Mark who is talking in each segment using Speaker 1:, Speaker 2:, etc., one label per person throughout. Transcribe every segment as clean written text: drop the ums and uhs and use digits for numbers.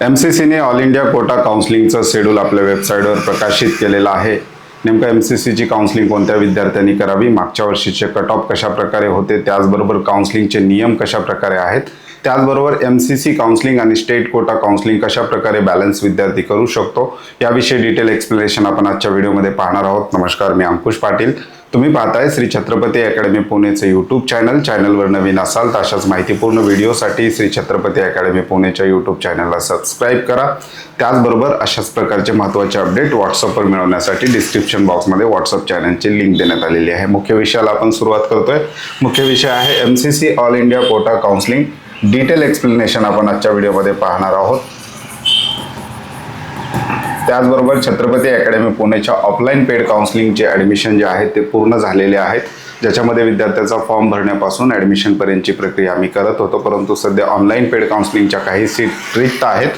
Speaker 1: MCCने all India Kota काउन्सिलिंगचं schedule आपल्या वेबसाईटवर प्रकाशित केलेलं आहे. नेमकं MCCची काउन्सिलिंग कोणत्या विद्यार्थ्यांनी करावी, मागच्या वर्षीचे कट ऑफ कशा प्रकारे होते, त्याचबरोबर काउन्सिलिंगचे नियम कशा प्रकारे आहेत, त्याचबरोबर MCC काउन्सिलिंग आणि स्टेट कोटा काउन्सिलिंग कशा प्रकारे बॅलन्स विद्यार्थी करू शकतो याविषयी डिटेल एक्सप्लेनेशन आपण आजच्या व्हिडिओमध्ये पाहणार आहोत. नमस्कार, मी अंकुश पाटील. तुम्ही पाहताय श्री छत्रपती अकॅडमी पुणेचे यूट्यूब चॅनलवर नवीन असाल तर अशाच माहितीपूर्ण व्हिडिओसाठी श्री छत्रपती अकॅडमी पुणेच्या यूट्यूब चॅनलला सबस्क्राईब करा. त्याचबरोबर अशाच प्रकारचे महत्त्वाचे अपडेट व्हॉट्सअपवर मिळवण्यासाठी डिस्क्रिप्शन बॉक्समध्ये व्हॉट्सअप चॅनलची लिंक देण्यात आलेली आहे. मुख्य विषयाला आपण सुरुवात करतोय. मुख्य विषय आहे MCC all India quota counselling. Detail explanation आपण आजच्या व्हिडिओमध्ये पाहणार आहोत. त्याचबरोबर छत्रपती अकॅडमी पुणेच्या ऑफलाईन पेड काउन्सिलिंगचे ॲडमिशन जे आहेत ते पूर्ण झालेले आहेत, ज्याच्यामध्ये विद्यार्थ्याचा फॉर्म भरण्यापासून ॲडमिशनपर्यंतची प्रक्रिया आम्ही करत होतो. परंतु सध्या ऑनलाईन पेड काउन्सिलिंगच्या काही सीट रिक्त आहेत.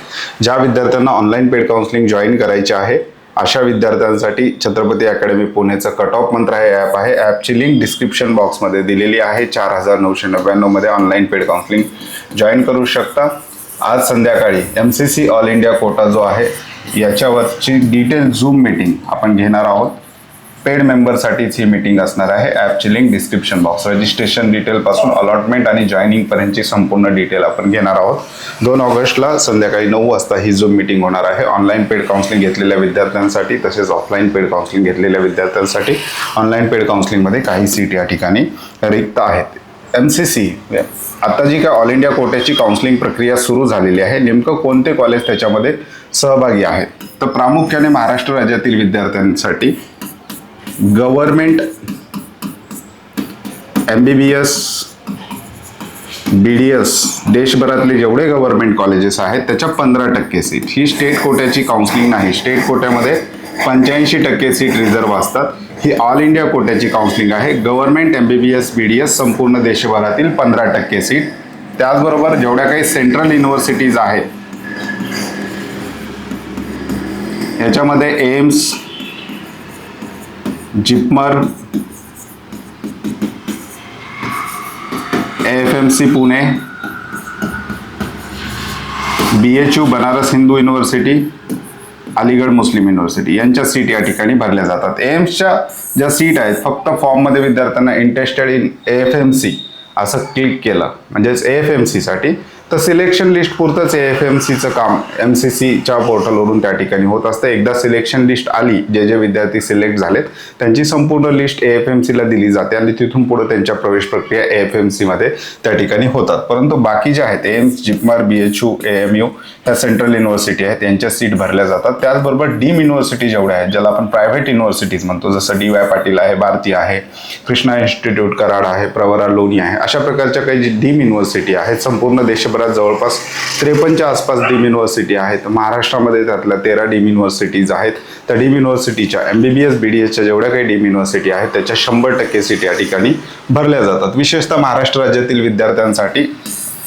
Speaker 1: ज्या विद्यार्थ्यांना ऑनलाईन पेड काउन्सिलिंग जॉईन करायचे आहे अशा विद्यार्थ्यांसाठी छत्रपती अकॅडमी पुणेचं कट ऑफ मंत्र हे ॲप आहे. ॲपची लिंक डिस्क्रिप्शन बॉक्समध्ये दिलेली आहे. 4,999 मध्ये ऑनलाईन पेड काउन्सिलिंग जॉईन करू शकता. आज संध्याकाळी MCC ऑल इंडिया कोटा जो आहे याच्यावरची डिटेल झूम मीटिंग आपण घेणार आहोत. पेड मेंबरसाठीच ही मीटिंग असणार आहे. ॲपची link description box. Registration detail पासून अलॉटमेंट आणि जॉईनिंग पर्यंतची संपूर्ण डिटेल आपण घेणार आहोत. 2 ऑगस्टला संध्याकाळी 9 वाजता ही झूम मीटिंग होणार आहे. ऑनलाईन पेड काउन्सिलिंग घेतलेल्या विद्यार्थ्यांसाठी तसेच ऑफलाईन पेड काउन्सिलिंग घेतलेल्या विद्यार्थ्यांसाठी ऑनलाईन पेड काउन्सिलिंगमध्ये काही सीट या ठिकाणी रिक्त आहेत. MCC आता जी काय ऑल इंडिया कोट्याची काउन्सिलिंग प्रक्रिया सुरू झालेली आहे, नेमकं कोणते कॉलेज त्याच्यामध्ये सहभागी आहेत तर प्रामुख्याने महाराष्ट्र राज्यातील विद्यार्थ्यांसाठी गव्हर्नमेंट MBBS BDS देशभरातले जेवढे गव्हर्नमेंट कॉलेजेस आहेत त्याच्या 15% सीट. ही स्टेट कोट्याची काउन्सिलिंग नाही. स्टेट कोट्यामध्ये 85% सीट रिझर्व्ह असतात. ही ऑल इंडिया कोट्याची काउन्सिलिंग आहे. गव्हर्नमेंट MBBS BDS संपूर्ण देशभरातील 15% सीट. त्याचबरोबर जेवढ्या काही सेंट्रल युनिव्हर्सिटीज आहेत याच्यामध्ये AIIMS, JIPMER, AFMC Pune, BHU Banaras Hindu university, Aligarh Muslim university यांच्या सीट या ठिकाणी भरल्या जातात. एम्सच्या ज्या सीट आहेत फक्त फॉर्ममध्ये विद्यार्थ्यांना इंटरेस्टेड इन AFMC असं क्लिक केलं म्हणजेच AFMC साठी तर सिलेक्शन लिस्ट पुरतंच AFMCचं काम MCCच्या पोर्टलवरून त्या ठिकाणी होत असतं. एकदा सिलेक्शन लिस्ट आली, जे विद्यार्थी सिलेक्ट झालेत त्यांची संपूर्ण लिस्ट AFMCला दिली जाते आणि तिथून पुढे त्यांच्या प्रवेश प्रक्रिया AFMC मध्ये त्या ठिकाणी होतात. परंतु बाकी जे आहेत एम्स, जिपमार, BHU, AMU या सेंट्रल युनिव्हर्सिटी आहेत त्यांच्या सीट भरल्या जातात. त्याचबरोबर डीम युनिव्हर्सिटी जेवढ्या आहेत ज्याला आपण प्रायव्हेट युनिव्हर्सिटीज म्हणतो, जसं DY पाटील आहे, भारती आहे, कृष्णा इन्स्टिट्यूट कराड आहे, प्रवरा लोणी आहे, अशा प्रकारच्या काही डीम युनिव्हर्सिटी आहेत. संपूर्ण देशभरात जवळपास 53च्या आसपास डीम युनिव्हर्सिटी आहेत. महाराष्ट्रामध्ये त्यातल्या 13 डीम युनिव्हर्सिटीज आहेत. त्या डीम युनिव्हर्सिटीच्या MBBS BDSच्या जेवढ्या काही डीम युनिव्हर्सिटी आहेत त्याच्या 100% सीट या ठिकाणी भरल्या जातात. विशेषतः महाराष्ट्र राज्यातील विद्यार्थ्यांसाठी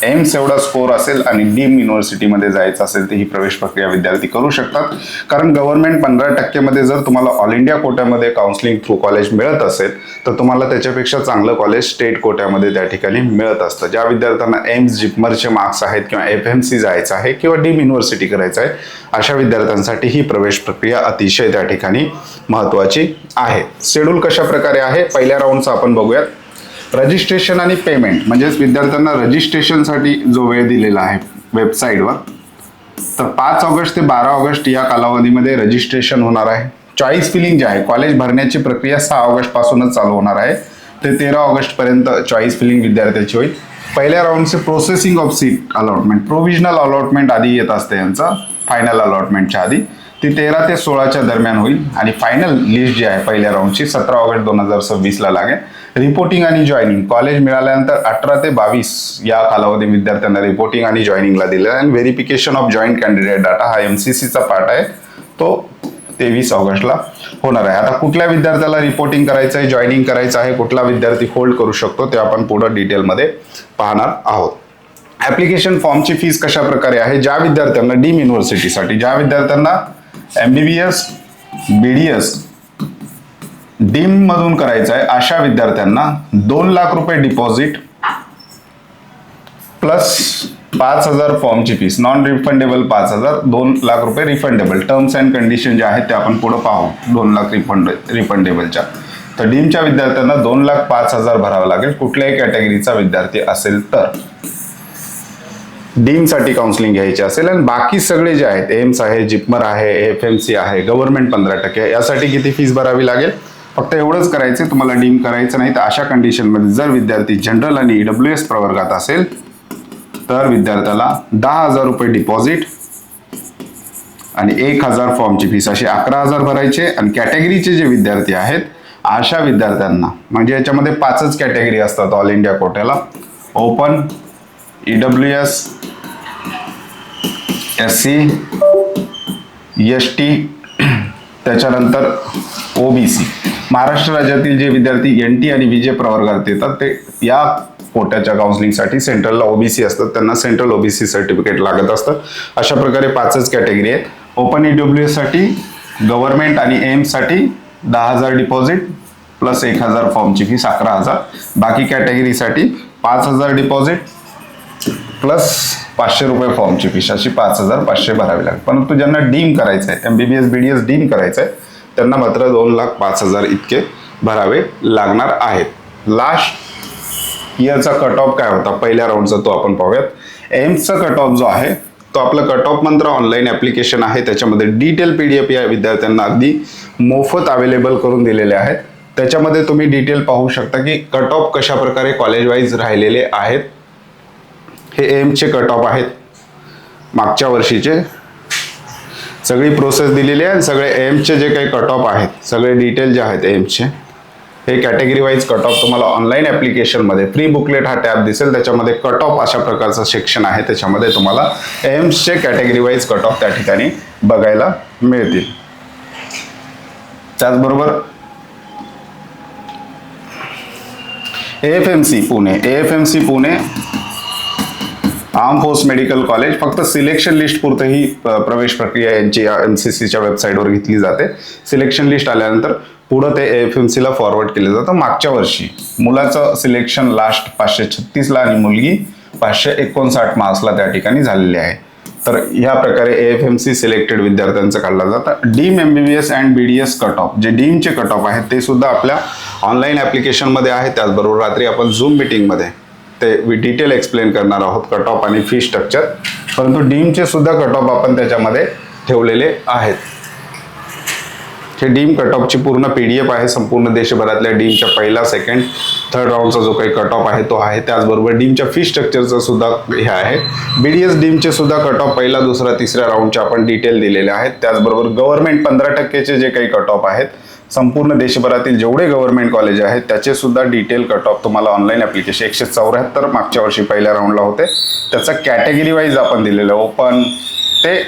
Speaker 1: एम्स एवढा स्कोर असेल आणि डीम युनिव्हर्सिटीमध्ये जायचं असेल तर ही प्रवेश प्रक्रिया विद्यार्थी करू शकतात. कारण गव्हर्नमेंट 15% मध्ये जर तुम्हाला ऑल इंडिया कोट्यामध्ये काउन्सिलिंग थ्रू कॉलेज मिळत असेल तर तुम्हाला त्याच्यापेक्षा चांगलं कॉलेज स्टेट कोट्यामध्ये त्या ठिकाणी मिळत असतं. ज्या विद्यार्थ्यांना एम्स, जिपमरचे मार्क्स आहेत किंवा AFMC जायचं आहे किंवा डीम युनिव्हर्सिटी करायचं आहे अशा विद्यार्थ्यांसाठी ही प्रवेश प्रक्रिया अतिशय त्या ठिकाणी महत्त्वाची आहे. शेड्यूल कशा प्रकारे आहे पहिल्या राऊंडचा आपण बघूयात. रजिस्ट्रेशन आणि पेमेंट म्हणजेच विद्यार्थ्यांना रजिस्ट्रेशनसाठी जो वेळ दिलेला आहे वेबसाईटवर तर 5 ऑगस्ट ते 12 ऑगस्ट या कालावधीमध्ये रजिस्ट्रेशन होणार आहे. चॉईस फिलिंग जे आहे कॉलेज भरण्याची प्रक्रिया 6 ऑगस्ट पासूनच चालू होणार आहे ते 13 ऑगस्ट पर्यंत चॉईस फिलिंग विद्यार्थ्याची होईल. पहिल्या राऊंडचे processing of seat allotment, provisional allotment आधी येत असते यांचा फायनल अलॉटमेंटच्या आधी, ती 13 ते 16च्या दरम्यान होईल आणि फायनल लिस्ट जी आहे पहिल्या राऊंडची 17 ऑगस्ट 2026 ला लागेल. रिपोर्टिंग आणि जॉईनिंग कॉलेज मिळाल्यानंतर 18 ते 22 या कालावधी विद्यार्थ्यांना रिपोर्टिंग आणि जॉईनिंगला दिलेला आहे. आणि verification of joint candidate data हा MCCचा पार्ट आहे तो 23 ऑगस्टला होणार आहे. आता कुठल्या विद्यार्थ्याला रिपोर्टिंग करायचं आहे, जॉईनिंग करायचं आहे, कुठला विद्यार्थी होल्ड करू शकतो ते आपण पुढे डिटेलमध्ये पाहणार आहोत. ऍप्लिकेशन फॉर्मची फीस कशा प्रकारे आहे. ज्या विद्यार्थ्यांना डीम युनिव्हर्सिटीसाठी, ज्या विद्यार्थ्यांना MBBS BDS डीम मधून करायचं आहे अशा विद्यार्थ्यांना 2 लाख रुपये डिपॉझिट प्लस 5,000 फॉर्मची फीस, नॉन रिफंडेबल 5,000, 2 लाख रुपये रिफंडेबल. टर्म्स अँड कंडिशन जे आहेत ते आपण पुढे पाहू. 2 लाख रिफंडेबलच्या. तर डीमच्या विद्यार्थ्यांना 2,05,000 भरावं लागेल कुठल्याही कॅटेगरीचा विद्यार्थी असेल तर. डीमसाठी काउन्सिलिंग घ्यायची असेल. आणि बाकी सगळे जे आहेत, एम्स आहे, जिपमर आहे, एफएमसी आहे, गव्हर्नमेंट 15%, यासाठी किती फीस भरावी लागेल? फक्त एवढंच करायचं, तुम्हाला डीम करायचं नाही तर अशा कंडिशनमध्ये जर विद्यार्थी जनरल आणि EWS प्रवर्गात असेल तर विद्यार्थ्याला 10,000 रुपये डिपॉझिट आणि 1,000 फॉर्मची फीस असे 11,000 भरायचे. आणि कॅटेगरीचे जे विद्यार्थी आहेत अशा विद्यार्थ्यांना, म्हणजे याच्यामध्ये 5च कॅटेगरी असतात ऑल इंडिया कोट्याला: ओपन, EWS, SC, ST, त्याच्यानंतर OBC. महाराष्ट्र राज्यातील जे विद्यार्थी NT आणि VJ प्रवर्गात येतात ते या कोट्याच्या काउन्सिलिंगसाठी सेंट्रलला OBC असतात, त्यांना सेंट्रल OBC सर्टिफिकेट लागत असतं. अशा प्रकारे 5च कॅटेगरी आहेत. ओपन EWS साठी, गव्हर्नमेंट आणि एम्स साठी 10,000 डिपॉझिट प्लस 1,000 फॉर्मची फीस 11,000. बाकी कॅटेगरीसाठी 5,000 डिपॉझिट प्लस 500 रुपये फॉर्मची फीस अशी 5,500 भरावी लागेल. परंतु ज्यांना डीम करायचं आहे, MBBS BDS डीम करायचं आहे, त्यांना मात्र 2,05,000 इतके भरावे लागणार आहेत. लास्ट इयरचा कट ऑफ काय होता पहिल्या राऊंडचा तो आपण पाहूयात. एम्सचा कट ऑफ जो आहे तो आपला कट ऑफ मंत्र ऑनलाईन ऍप्लिकेशन आहे, त्याच्यामध्ये डिटेल PDF या विद्यार्थ्यांना अगदी मोफत अवेलेबल करून दिलेले आहेत. त्याच्यामध्ये तुम्ही डिटेल पाहू शकता की कट ऑफ कशा प्रकारे कॉलेज वाईज राहिलेले आहेत. हे एम्सचे कट ऑफ आहेत मागच्या वर्षीचे, सगळी प्रोसेस दिलेली आहे. सगळे एम्सचे जे काही कट ऑफ आहेत, सगळे डिटेल जे आहेत एम्सचे, हे कॅटेगरी वाईज कट ऑफ तुम्हाला ऑनलाईन ॲप्लिकेशनमध्ये फ्री बुकलेट हा टॅब दिसेल, त्याच्यामध्ये कट ऑफ अशा प्रकारचं सेक्शन आहे, त्याच्यामध्ये तुम्हाला एम्सचे कॅटेगरी वाईज कट ऑफ त्या ठिकाणी बघायला मिळतील. त्याचबरोबर AFMC Pune arm force medical college फक्त सिलेक्शन लिस्ट पुरतं ही प्रवेश प्रक्रिया यांची MCCच्या वेबसाईटवर घेतली जाते. सिलेक्शन लिस्ट आल्यानंतर पुढं ते AFMCला फॉरवर्ड केलं जातं. मागच्या वर्षी मुलाचं सिलेक्शन लास्ट 536ला आणि मुलगी 559 मार्क्सला त्या ठिकाणी झालेली आहे. तर ह्या प्रकारे AFMC सिलेक्टेड विद्यार्थ्यांचं काढलं जातं. Deemed MBBS and BDS cut off, जे डीमचे कट ऑफ आहेत ते सुद्धा आपल्या ऑनलाईन ॲप्लिकेशनमध्ये आहे. त्याचबरोबर रात्री आपण झूम मीटिंगमध्ये ते डिटेल एक्सप्लेन करणार आहोत कट ऑफ आणि फी स्ट्रक्चर. परंतु डीमचे सुद्धा कट ऑफ आपण त्याच्यामध्ये ठेवलेले आहेत. हे डीम कट ऑफची पूर्ण PDF आहे. संपूर्ण देशभरातल्या डीमच्या पहिला, सेकंड, थर्ड राऊंडचा जो काही कट ऑफ आहे तो आहे. त्याचबरोबर डीमच्या फी स्ट्रक्चरचं सुद्धा हे आहे. BDS डीमचे सुद्धा कट ऑफ पहिला, दुसरा, तिसऱ्या राऊंडचे आपण डिटेल दिलेले आहेत. त्याचबरोबर गव्हर्नमेंट 15%चे जे काही कट ऑफ आहेत, संपूर्ण देशभरातील जेवढे गव्हर्नमेंट कॉलेज आहेत त्याचे सुद्धा डिटेल कट ऑफ तुम्हाला ऑनलाईन ॲप्लिकेशन 174 मागच्या वर्षी पहिल्या राऊंडला होते, त्याचा कॅटेगरी वाईज आपण दिलेलं ओपन ते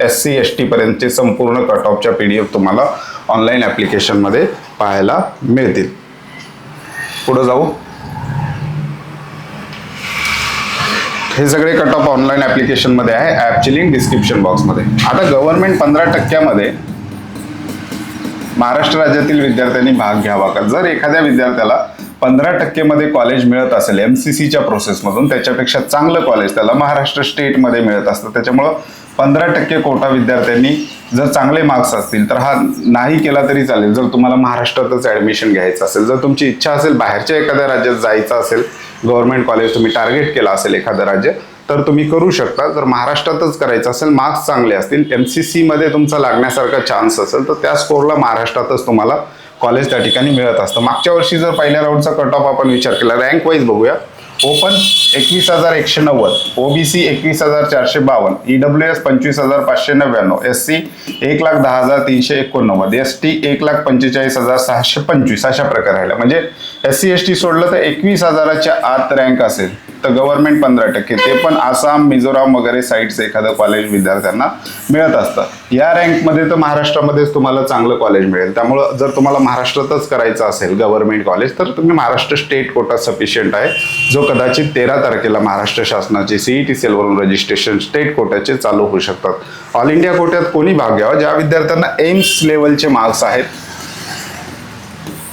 Speaker 1: SC ST पर्यंतचे संपूर्ण कट ऑफच्या PDF तुम्हाला ऑनलाईन ॲप्लिकेशनमध्ये पाहायला मिळतील. पुढे जाऊ. हे सगळे कट ऑफ ऑनलाईन ॲप्लिकेशनमध्ये आहे. ॲपची लिंक डिस्क्रिप्शन बॉक्समध्ये. आता गव्हर्नमेंट 15%मध्ये महाराष्ट्र राज्यातील विद्यार्थ्यांनी भाग घ्यावा का? जर एखाद्या विद्यार्थ्याला 15% मध्ये कॉलेज मिळत असेल MCCच्या प्रोसेसमधून, त्याच्यापेक्षा चांगलं कॉलेज त्याला महाराष्ट्र स्टेटमध्ये मिळत असतं. त्याच्यामुळं 15% कोटा विद्यार्थ्यांनी जर चांगले मार्क्स असतील तर हा नाही केला तरी चालेल. जर तुम्हाला महाराष्ट्रातच ऍडमिशन घ्यायचं असेल, जर तुमची इच्छा असेल बाहेरच्या एखाद्या राज्यात जायचं असेल, गव्हर्नमेंट कॉलेज तुम्ही टार्गेट केला असेल एखादं राज्य, तर तुम्ही करू शकता. जर महाराष्ट्रातच करायचं असेल, मार्क्स चांगले असतील, MCC मध्ये तुमचा लागण्यासारखा चान्स असेल, तर त्या स्कोरला महाराष्ट्रातच तुम्हाला कॉलेज त्या ठिकाणी मिळत असतं. मागच्या वर्षी जर पहिल्या राऊंडचा कट ऑफ आपण विचार केला, रँक वाईज बघूया. Open 21,190, OBC 21,452, EWS 25,599, SC 1,10,389, ST 1,45,625 अशा प्रकारे राहिला. म्हणजे SC ST सोडलं तर 21,000च्या आत रँक असेल तर गव्हर्नमेंट 15%, ते पण आसाम, मिझोराम वगैरे साईट्स एखादं कॉलेज विद्यार्थ्यांना मिळत असतं. या रँकमध्ये तर महाराष्ट्रामध्येच तुम्हाला चांगलं कॉलेज मिळेल. त्यामुळं जर तुम्हाला महाराष्ट्रातच करायचं असेल गव्हर्नमेंट कॉलेज, तर तुम्ही महाराष्ट्र स्टेट कोटा सफिशियंट आहे, जो कदाचित 13 तारखेला महाराष्ट्र शासनाचे CET सेल वरून रजिस्ट्रेशन स्टेट कोट्याचे चालू होऊ शकतात. ऑल इंडिया कोट्यात कोणी भाग घ्यावा? ज्या विद्यार्थ्यांना एम्स लेवलचे मार्क्स आहेत,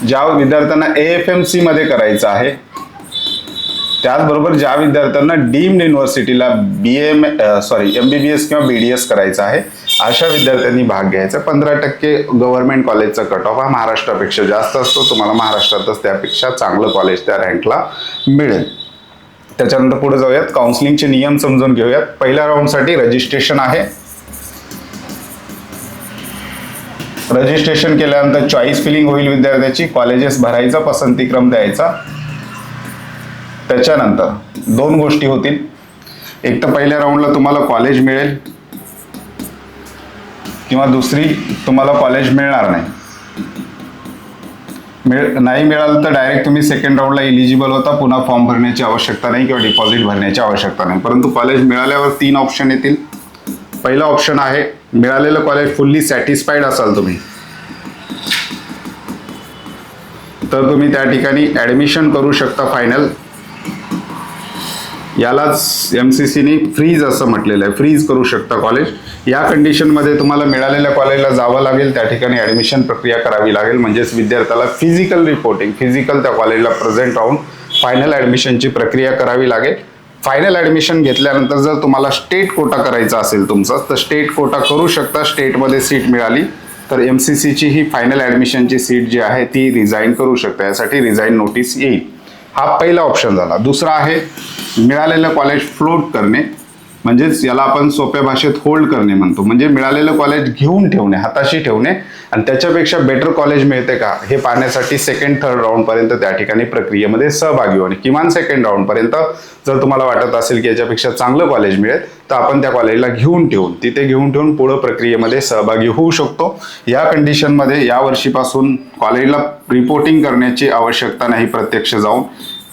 Speaker 1: ज्या विद्यार्थ्यांना AFMC मध्ये करायचं आहे, त्याचबरोबर ज्या विद्यार्थ्यांना डीम्ड युनिव्हर्सिटीला MBBS किंवा BDS करायचं आहे अशा विद्यार्थ्यांनी भाग घ्यायचा. 15% गव्हर्नमेंट कॉलेजचा कट ऑफ हा महाराष्ट्रापेक्षा जास्त असतो. तुम्हाला महाराष्ट्रातच त्यापेक्षा चांगलं कॉलेज त्या रँकला मिळेल. त्याच्यानंतर पुढे जाऊयात, काउन्सिलिंगचे नियम समजून घेऊयात. पहिल्या राऊंडसाठी रजिस्ट्रेशन आहे. रजिस्ट्रेशन केल्यानंतर चॉईस फिलिंग होईल विद्यार्थ्याची, कॉलेजेस भरायचा, पसंतीक्रम द्यायचा. त्याच्यानंतर 2 गोष्टी होतील. एक तर पहिल्या राऊंडला तुम्हाला कॉलेज मिळेल किंवा दुसरी तुम्हाला कॉलेज मिळणार नाही. नाही मिळालं तर डायरेक्ट तुम्ही सेकंड राऊंडला इलिजिबल होता, पुन्हा फॉर्म भरण्याची आवश्यकता नाही किंवा डिपॉझिट भरण्याची आवश्यकता नाही. परंतु कॉलेज मिळाल्यावर 3 ऑप्शन येतील. पहिला ऑप्शन आहे, मिळालेलं कॉलेज फुल्ली सॅटिस्फाईड असाल तुम्ही तर तुम्ही त्या ठिकाणी ॲडमिशन करू शकता फायनल. यालाच MCCने फ्रीज असं म्हटलेलं आहे, फ्रीज करू शकता कॉलेज. या कंडिशनमध्ये तुम्हाला मिळालेल्या कॉलेजला जावं लागेल, त्या ठिकाणी ॲडमिशन प्रक्रिया करावी लागेल. म्हणजेच विद्यार्थ्याला फिजिकल त्या कॉलेजला प्रेझेंट राहून फायनल ॲडमिशनची प्रक्रिया करावी लागेल. फायनल ॲडमिशन घेतल्यानंतर जर तुम्हाला स्टेट कोटा करायचा असेल तुमचा, तर स्टेट कोटा करू शकता. स्टेटमध्ये सीट मिळाली तर MCCची ही फायनल ॲडमिशनची सीट जी आहे ती रिझाईन करू शकता. यासाठी रिझाईन नोटीस येईल. हा पहिला ऑप्शन झाला. दुसरा आहे मिळालेलं कॉलेज फ्लोट करणे, म्हणजेच याला आपण सोप्या भाषेत होल्ड करणे म्हणतो. म्हणजे मिळालेलं कॉलेज घेऊन ठेवणे, हाताशी ठेवणे आणि त्याच्यापेक्षा बेटर कॉलेज मिळते का हे पाहण्यासाठी 2nd-3rd राऊंडपर्यंत त्या ठिकाणी प्रक्रियेमध्ये सहभागी होणे. किमान 2nd राऊंडपर्यंत जर तुम्हाला वाटत असेल की याच्यापेक्षा चांगलं कॉलेज मिळेल तर आपण त्या कॉलेजला घेऊन ठेवून पुढं प्रक्रियेमध्ये सहभागी होऊ शकतो. या कंडिशनमध्ये या वर्षीपासून कॉलेजला रिपोर्टिंग करण्याची आवश्यकता नाही प्रत्यक्ष जाऊन.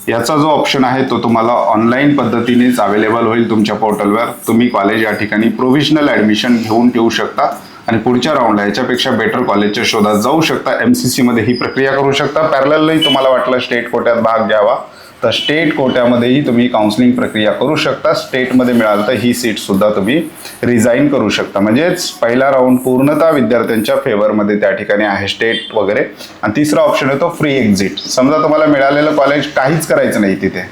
Speaker 1: याचा जो ऑप्शन आहे तो तुम्हाला ऑनलाईन पद्धतीनेच अवेलेबल होईल तुमच्या पोर्टलवर. तुम्ही कॉलेज या ठिकाणी प्रोव्हिजनल ॲडमिशन घेऊन ठेवू शकता आणि पुढच्या राऊंडला याच्यापेक्षा बेटर कॉलेजच्या शोधात जाऊ शकता. MCC मध्ये ही प्रक्रिया करू शकता. पॅरलली तुम्हाला वाटलं स्टेट कोट्यात भाग घ्यावा तर स्टेट कोट्यामध्येही तुम्ही काउन्सिलिंग प्रक्रिया करू शकता. स्टेटमध्ये मिळालं तर ही सीट सुद्धा तुम्ही रिझाईन करू शकता. म्हणजेच पहिला राऊंड पूर्णतः विद्यार्थ्यांच्या फेवरमध्ये त्या ठिकाणी आहे, स्टेट वगैरे. आणि तिसरा ऑप्शन येतो फ्री एक्झिट. समजा तुम्हाला मिळालेलं कॉलेज काहीच करायचं नाही तिथे,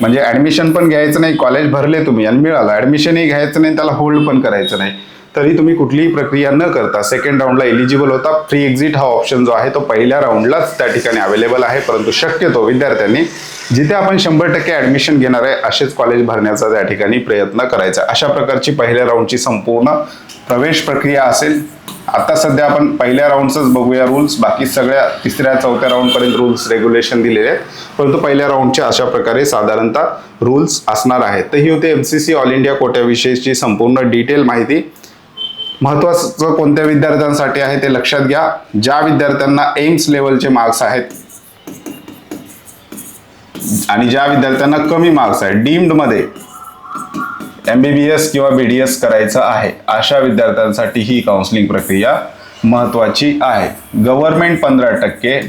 Speaker 1: म्हणजे ॲडमिशन पण घ्यायचं नाही, कॉलेज भरले तुम्ही आणि मिळालं, ॲडमिशनही घ्यायचं नाही, त्याला होल्ड पण करायचं नाही, तरी तुम्ही कुठलीही प्रक्रिया न करता 2nd राऊंडला एलिजिबल होता. फ्री एक्झिट हा ऑप्शन जो आहे तो पहिल्या राऊंडलाच त्या ठिकाणी अवेलेबल आहे. परंतु शक्यतो विद्यार्थ्यांनी जिथे आपण 100% ॲडमिशन घेणार आहे असेच कॉलेज भरण्याचा त्या ठिकाणी प्रयत्न करायचा. अशा प्रकारची पहिल्या राऊंडची संपूर्ण प्रवेश प्रक्रिया असेल. आता सध्या आपण पहिल्या राऊंडचंच बघूया रूल्स. बाकी सगळ्या 3ऱ्या-4थ्या राऊंडपर्यंत रूल्स रेग्युलेशन दिलेले आहेत, परंतु पहिल्या राऊंडच्या अशा प्रकारे साधारणतः रूल्स असणार आहेत. तर ही होती MCC ऑल इंडिया कोट्याविषयीची संपूर्ण डिटेल माहिती. महत्त्वाचं कोणत्या विद्यार्थ्यांसाठी आहे ते लक्षात घ्या. ज्या विद्यार्थ्यांना एम्स लेवलचे मार्क्स आहेत आणि ज्या विद्यार्थ्यांना कमी मार्क्स आहेत, डीम्डमध्ये MBBS किंवा BDS करायचं आहे अशा विद्यार्थ्यांसाठी ही काउन्सिलिंग प्रक्रिया महत्त्वाची आहे. गव्हर्नमेंट 15%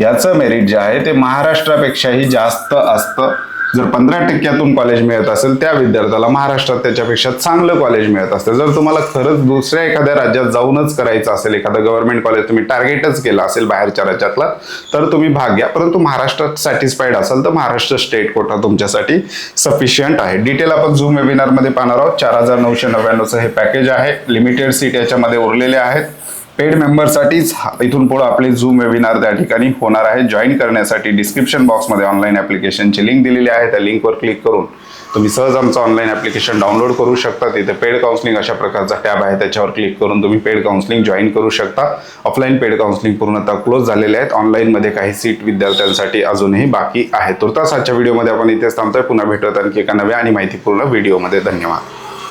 Speaker 1: याचं मेरिट जे आहे ते महाराष्ट्रापेक्षाही जास्त असतं. जर 15%तून कॉलेज मिळत असेल त्या विद्यार्थ्याला महाराष्ट्रात त्याच्यापेक्षा चांगलं कॉलेज मिळत असतं. जर तुम्हाला खरंच दुसऱ्या एखाद्या राज्यात जाऊनच करायचं असेल, एखादं गव्हर्नमेंट कॉलेज तुम्ही टार्गेटच केलं असेल बाहेरच्या राज्यातला, तर तुम्ही भाग घ्या. परंतु महाराष्ट्रात सॅटिस्फाईड असाल तर महाराष्ट्र स्टेट कोटा तुमच्यासाठी सफिशियंट आहे. डिटेल आपण झूम वेबिनारमध्ये पाहणार आहोत. 4,999चं हे पॅकेज आहे. लिमिटेड सीट याच्यामध्ये उरलेले आहेत. पेड मेंबरसाठीच इथून पुढे आपले झूम वेबिनार त्या ठिकाणी होणार आहे. जॉईन करण्यासाठी डिस्क्रिप्शन बॉक्समध्ये ऑनलाईन ॲप्लिकेशनची लिंक दिलेली आहे. त्या लिंकवर क्लिक करून तुम्ही सहज आमचं ऑनलाईन ॲप्लिकेशन डाउनलोड करू शकता. तिथे पेड काउन्सिलिंग अशा प्रकारचा टॅब आहे, त्याच्यावर क्लिक करून तुम्ही पेड काउन्सिलिंग जॉईन करू शकता. ऑफलाईन पेड काउन्सिलिंग पूर्णतः क्लोज झालेले आहेत. ऑनलाईनमध्ये काही सीट विद्यार्थ्यांसाठी अजूनही बाकी आहे. तुर्तास आजच्या व्हिडिओमध्ये आपण इथेच थांबतोय. पुन्हा भेटूयात आणखी एका नव्या आणि माहितीपूर्ण व्हिडिओमध्ये. धन्यवाद.